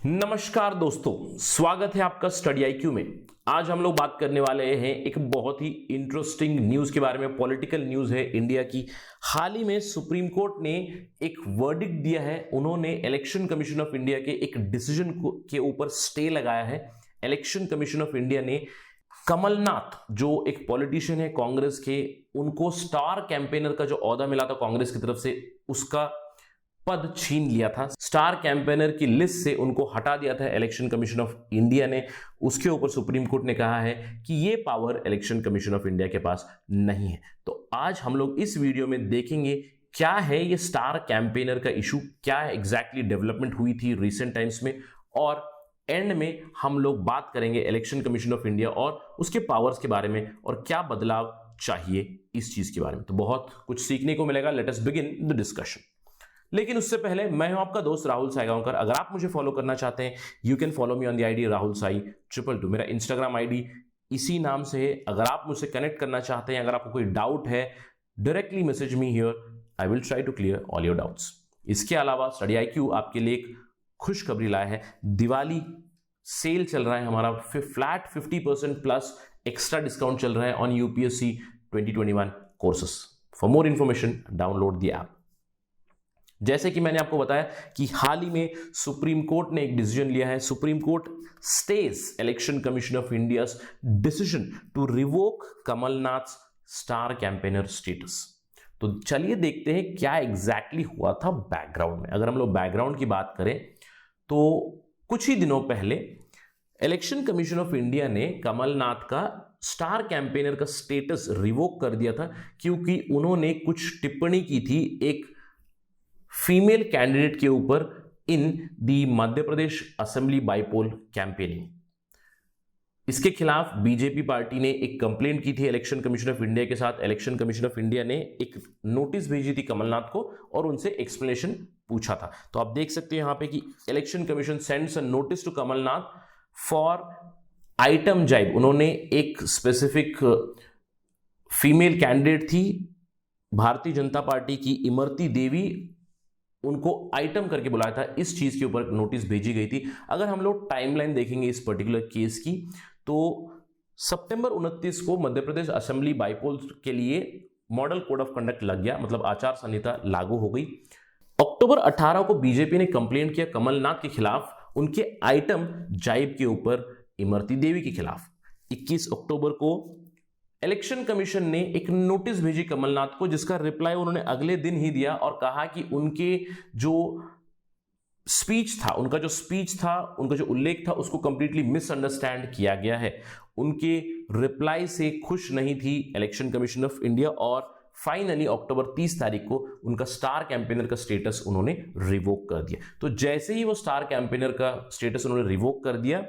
नमस्कार दोस्तों, स्वागत है आपका स्टडी आईक्यू में। आज हम लोग बात करने वाले हैं एक बहुत ही इंटरेस्टिंग न्यूज के बारे में। पॉलिटिकल न्यूज है इंडिया की। हाल ही में सुप्रीम कोर्ट ने एक वर्डिक्ट दिया है। उन्होंने इलेक्शन कमीशन ऑफ इंडिया के एक डिसीजन के ऊपर स्टे लगाया है। इलेक्शन कमीशन ऑफ इंडिया ने कमलनाथ, जो एक पॉलिटिशियन है कांग्रेस के, उनको स्टार कैंपेनर का जो ओहदा मिला था कांग्रेस की तरफ से, उसका पद छीन लिया था। स्टार कैंपेनर की लिस्ट से उनको हटा दिया था इलेक्शन कमीशन ऑफ इंडिया ने। उसके ऊपर सुप्रीम कोर्ट ने कहा है कि यह power election commission of India के पास नहीं है। तो आज हम लोग इस वीडियो में देखेंगे क्या है ये स्टार कैंपेनर का इशू, क्या एग्जैक्टली डेवलपमेंट हुई थी रिसेंट टाइम्स में, और एंड में हम लोग बात करेंगे इलेक्शन कमीशन ऑफ इंडिया और उसके पावर्स के बारे में और क्या बदलाव चाहिए इस चीज के बारे में। तो बहुत कुछ सीखने को मिलेगा। Let us begin the discussion. लेकिन उससे पहले, मैं हूं आपका दोस्त राहुल साईगांवकर। अगर आप मुझे फॉलो करना चाहते हैं, you can follow me on the ID Rahul Sai 222। मेरा इंस्टाग्राम आईडी इसी नाम से है। अगर आप मुझसे कनेक्ट करना चाहते हैं, अगर आपको कोई डाउट है, directly message me here, I will try to clear all your doubts. इसके अलावा स्टडी आईक्यू आपके लिए एक खुशखबरी लाया है। दिवाली सेल चल रहा है हमारा, फ्लैट 50% प्लस एक्स्ट्रा डिस्काउंट चल रहा है on UPSC 2021 courses. For more information download the app. जैसे कि मैंने आपको बताया कि हाल ही में सुप्रीम कोर्ट ने एक डिसीजन लिया है। Supreme court stays election commission of India decision to revoke Kamal Nath star campaigner status. तो चलिए देखते हैं क्या एग्जैक्टली हुआ था बैकग्राउंड में। अगर हम लोग बैकग्राउंड की बात करें तो कुछ ही दिनों पहले इलेक्शन कमीशन ऑफ इंडिया ने कमलनाथ का स्टार कैंपेनर का स्टेटस रिवोक कर दिया था, क्योंकि उन्होंने कुछ टिप्पणी की थी एक फीमेल कैंडिडेट के ऊपर इन दी Madhya Pradesh assembly bypoll campaigning. इसके खिलाफ बीजेपी पार्टी ने एक कंप्लेंट की थी इलेक्शन कमीशन ऑफ इंडिया के साथ। इलेक्शन कमीशन ऑफ इंडिया ने एक नोटिस भेजी थी कमलनाथ को और उनसे एक्सप्लेनेशन पूछा था। तो आप देख सकते हैं यहां पे कि election commission sends a notice to Kamal Nath for item jibe. उन्होंने एक स्पेसिफिक फीमेल कैंडिडेट थी भारतीय जनता पार्टी की, इमरती देवी, उनको आइटम करके बुलाया था। इस चीज के ऊपर नोटिस भेजी गई थी। अगर हम लोग टाइमलाइन देखेंगे इस पर्टिकुलर केस की, तो सितंबर 29 को मध्य प्रदेश असेंबली बाईपोल के लिए मॉडल कोड ऑफ कंडक्ट लग गया, मतलब आचार संहिता लागू हो गई। अक्टूबर 18 को बीजेपी ने कंप्लेंट किया कमलनाथ के खिलाफ, उनके आइटम जाइब के ऊपर इमरती देवी के खिलाफ। 21 अक्टूबर को इलेक्शन कमीशन ने एक नोटिस भेजी कमलनाथ को, जिसका रिप्लाई उन्होंने अगले दिन ही दिया और कहा कि उनके जो स्पीच था, उनका जो उल्लेख था, उसको कंप्लीटली मिसअंडरस्टैंड किया गया है। उनके रिप्लाई से खुश नहीं थी इलेक्शन कमीशन ऑफ इंडिया और फाइनली अक्टूबर 30 तारीख को उनका स्टार कैंपेनर का स्टेटस उन्होंने रिवोक कर दिया। तो जैसे ही वो स्टार कैंपेनर का स्टेटस उन्होंने रिवोक कर दिया,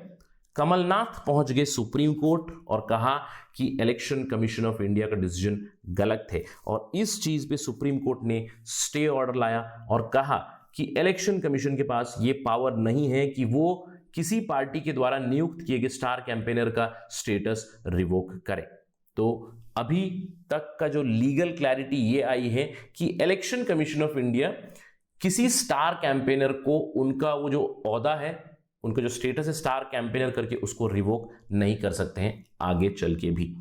कमलनाथ पहुंच गए सुप्रीम कोर्ट और कहा कि इलेक्शन कमीशन ऑफ इंडिया का डिसीजन गलत है। और इस चीज पे सुप्रीम कोर्ट ने स्टे ऑर्डर लाया और कहा कि इलेक्शन कमीशन के पास ये पावर नहीं है कि वो किसी पार्टी के द्वारा नियुक्त किए गए स्टार कैंपेनर का स्टेटस रिवोक करे। तो अभी तक का जो लीगल क्लैरिटी ये आई है कि इलेक्शन कमीशन ऑफ इंडिया किसी स्टार कैंपेनर को उनका वो जो ओहदा है, उनका जो स्टेटस है स्टार कैंपेनर करके, उसको रिवोक नहीं कर सकते हैं आगे चल के भी।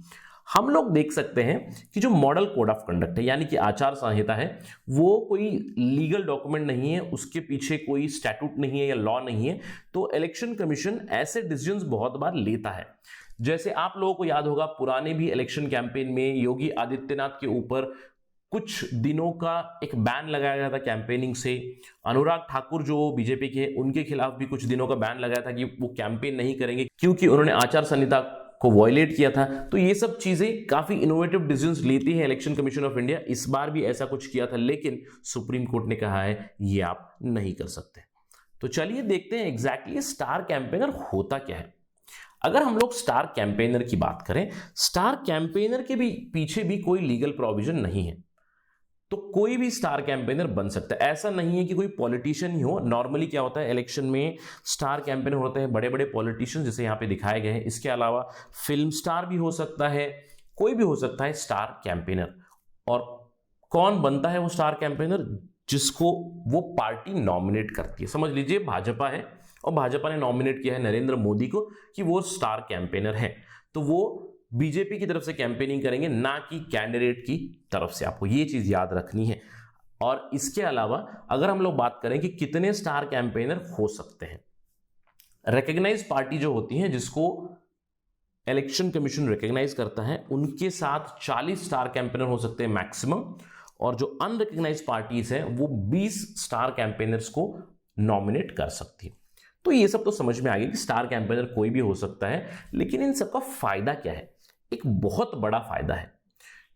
हम लोग देख सकते हैं कि जो मॉडल कोड ऑफ कंडक्ट है, यानी कि आचार संहिता है, वो कोई लीगल डॉक्यूमेंट नहीं है, उसके पीछे कोई स्टैट्यूट नहीं है या लॉ नहीं है। तो इलेक्शन कमीशन ऐसे डिसीजंस बहुत बार लेता है। जैसे आप लोगों को याद होगा, पुराने भी इलेक्शन कैंपेन में योगी आदित्यनाथ के ऊपर कुछ दिनों का एक बैन लगाया गया था कैंपेनिंग से। अनुराग ठाकुर जो बीजेपी के हैं, उनके खिलाफ भी कुछ दिनों का बैन लगाया था कि वो कैंपेन नहीं करेंगे क्योंकि उन्होंने आचार संहिता को वायलेट किया था। तो ये सब चीजें काफी इनोवेटिव डिसीजंस लेती है इलेक्शन कमीशन ऑफ इंडिया। इस बार भी ऐसा कुछ किया था, लेकिन सुप्रीम कोर्ट ने कहा है ये आप नहीं कर सकते। तो चलिए देखते हैं एग्जैक्टली स्टार कैंपेनर होता क्या है। अगर हम लोग स्टार कैंपेनर की बात करें, स्टार कैंपेनर के भी पीछे भी कोई लीगल प्रोविजन नहीं है। तो कोई भी स्टार कैंपेनर बन सकता है, ऐसा नहीं है कि कोई पॉलिटिशियन ही हो। नॉर्मली क्या होता है, इलेक्शन में स्टार कैंपेनर होते हैं बड़े बड़े पॉलिटिशियन, जैसे यहां पे दिखाए गए हैं। इसके अलावा फिल्म स्टार भी हो सकता है, कोई भी हो सकता है स्टार कैंपेनर। और कौन बनता है वो स्टार कैंपेनर? जिसको वो पार्टी नॉमिनेट करती है। समझ लीजिए भाजपा है, और भाजपा ने नॉमिनेट किया है नरेंद्र मोदी को कि वो स्टार कैंपेनर हैं, तो वो बीजेपी की तरफ से कैंपेनिंग करेंगे, ना कि कैंडिडेट की तरफ से। आपको ये चीज याद रखनी है। और इसके अलावा अगर हम लोग बात करें कि कितने स्टार कैंपेनर हो सकते हैं, रिकॉग्नाइज पार्टी जो होती है, जिसको इलेक्शन कमीशन रिकॉग्नाइज करता है, उनके साथ 40 स्टार कैंपेनर हो सकते हैं मैक्सिमम, और जो अनरिकॉग्नाइज पार्टीज हैं वो 20 स्टार कैंपेनर्स को नॉमिनेट कर सकती है। तो ये सब तो समझ में आ गया कि स्टार कैंपेनर कोई भी हो सकता है, लेकिन इन सबका फायदा क्या है? एक बहुत बड़ा फायदा है,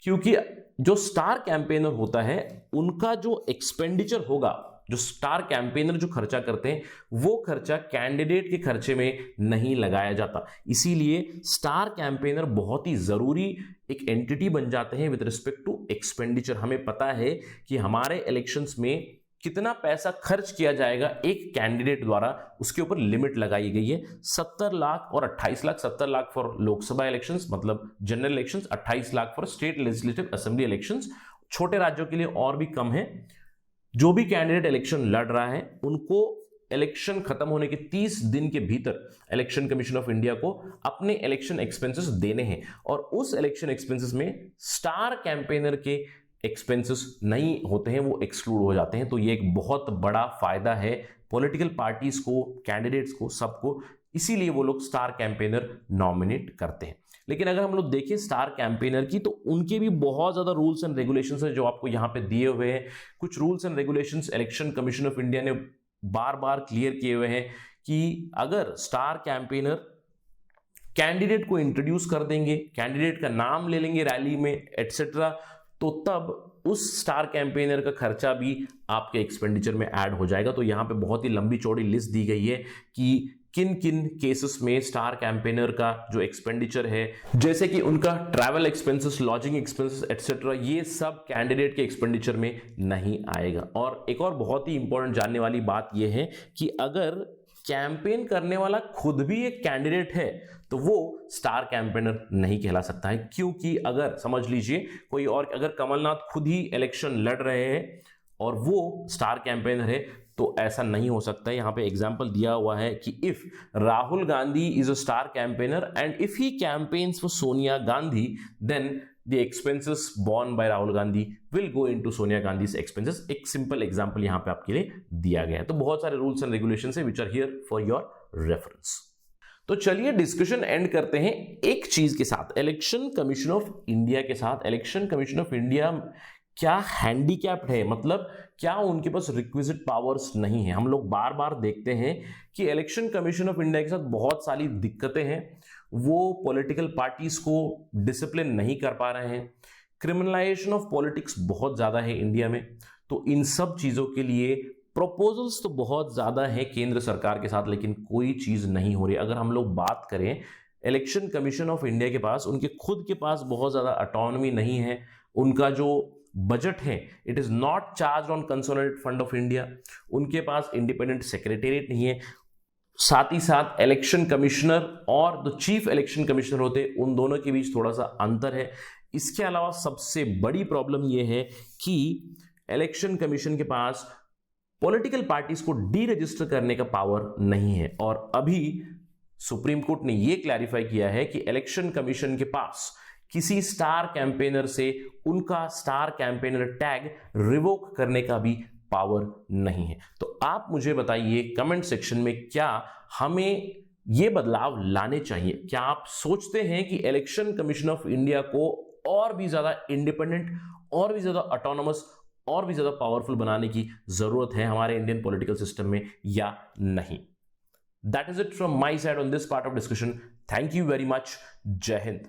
क्योंकि जो स्टार कैंपेनर होता है उनका जो एक्सपेंडिचर होगा, जो स्टार कैंपेनर जो खर्चा करते हैं, वो खर्चा कैंडिडेट के खर्चे में नहीं लगाया जाता। इसीलिए स्टार कैंपेनर बहुत ही जरूरी एक एंटिटी बन जाते हैं विद रिस्पेक्ट टू एक्सपेंडिचर। हमें पता है कि हमारे इलेक्शंस में कितना पैसा खर्च किया जाएगा एक कैंडिडेट द्वारा, उसके ऊपर लिमिट लगाई गई है 70 लाख और 28 लाख। 70 लाख फॉर लोकसभा इलेक्शंस मतलब general elections, 28 lakh for state legislative assembly elections. छोटे राज्यों के लिए और भी कम है। जो भी कैंडिडेट इलेक्शन लड़ रहा है उनको इलेक्शन खत्म होने के 30 दिन के भीतर इलेक्शन कमीशन ऑफ इंडिया को अपने इलेक्शन एक्सपेंसेस देने हैं, और उस इलेक्शन एक्सपेंसेस में स्टार कैंपेनर के एक्सपेंसेस नहीं होते हैं, वो एक्सक्लूड हो जाते हैं। तो ये एक बहुत बड़ा फायदा है पॉलिटिकल पार्टीज को, कैंडिडेट्स को, सबको। इसीलिए वो लोग स्टार कैंपेनर नॉमिनेट करते हैं। लेकिन अगर हम लोग देखें स्टार कैंपेनर की, तो उनके भी बहुत ज्यादा रूल्स एंड रेगुलेशंस हैं जो आपको यहां पे दिए हुए हैं। कुछ rules and regulations election commission of India ने बार बार क्लियर किए हुए हैं कि अगर स्टार कैंपेनर कैंडिडेट को इंट्रोड्यूस कर देंगे, कैंडिडेट का नाम ले लेंगे रैली में एटसेट्रा, तो तब उस स्टार कैंपेनर का खर्चा भी आपके एक्सपेंडिचर में ऐड हो जाएगा। तो यहां पे बहुत ही लंबी चौड़ी लिस्ट दी गई है कि किन किन केसेस में स्टार कैंपेनर का जो एक्सपेंडिचर है, जैसे कि उनका travel expenses, lodging expenses etcetera, ये सब कैंडिडेट के एक्सपेंडिचर में नहीं आएगा। और एक और बहुत ही इंपॉर्टेंट जानने वाली बात यह है कि अगर कैंपेन करने वाला खुद भी एक कैंडिडेट है तो वो स्टार कैंपेनर नहीं कहला सकता है। क्योंकि अगर समझ लीजिए कोई और, अगर कमलनाथ खुद ही इलेक्शन लड़ रहे हैं और वो स्टार कैंपेनर है, तो ऐसा नहीं हो सकता है। यहां पे एग्जांपल दिया हुआ है कि if Rahul Gandhi is a star campaigner and if he campaigns for Sonia Gandhi, then the expenses borne by Rahul Gandhi will go into Sonia Gandhi expenses। एक सिंपल एग्जांपल यहां पे आपके लिए दिया गया है। तो बहुत सारे रूल्स एंड रेगुलेशंस है which are here for your reference। तो चलिए डिस्कशन एंड करते हैं एक चीज के साथ, इलेक्शन कमीशन ऑफ इंडिया के साथ। इलेक्शन कमीशन ऑफ इंडिया क्या हैंडीकैप्ड है, मतलब क्या उनके पास रिक्विजिट पावर्स नहीं है? हम लोग बार बार देखते हैं कि इलेक्शन कमीशन ऑफ इंडिया के साथ बहुत सारी दिक्कतें हैं। वो पॉलिटिकल पार्टीज को डिसिप्लिन नहीं कर पा रहे हैं, क्रिमिनलाइजेशन ऑफ पॉलिटिक्स बहुत ज्यादा है इंडिया में। तो इन सब चीजों के लिए प्रपोजल्स तो बहुत ज्यादा है केंद्र सरकार के साथ, लेकिन कोई चीज नहीं हो रही। अगर हम लोग बात करें इलेक्शन कमीशन ऑफ इंडिया के पास, उनके खुद के पास बहुत ज्यादा ऑटोनॉमी नहीं है। उनका जो बजट है it is not charge on consolidated fund of India. उनके पास इंडिपेंडेंट सेक्रेटेरिएट नहीं है। साथ ही साथ इलेक्शन कमिश्नर और जो चीफ इलेक्शन कमिश्नर होते हैं उन दोनों के बीच थोड़ा सा अंतर है। इसके अलावा सबसे बड़ी प्रॉब्लम यह है कि इलेक्शन कमीशन के पास पॉलिटिकल पार्टीज को डी रजिस्टर करने का पावर नहीं है। और अभी सुप्रीम कोर्ट ने यह क्लैरिफाई किया है कि इलेक्शन कमीशन के पास किसी स्टार कैंपेनर से उनका स्टार कैंपेनर टैग रिवोक करने का भी पावर नहीं है। तो आप मुझे बताइए कमेंट सेक्शन में, क्या हमें ये बदलाव लाने चाहिए? क्या आप सोचते हैं कि इलेक्शन कमीशन ऑफ इंडिया को और भी ज्यादा इंडिपेंडेंट, और भी ज्यादा ऑटोनोमस, और भी ज्यादा पावरफुल बनाने की जरूरत है हमारे इंडियन पॉलिटिकल सिस्टम में या नहीं? That is it from my side on this part of discussion. Thank you very much. जय हिंद।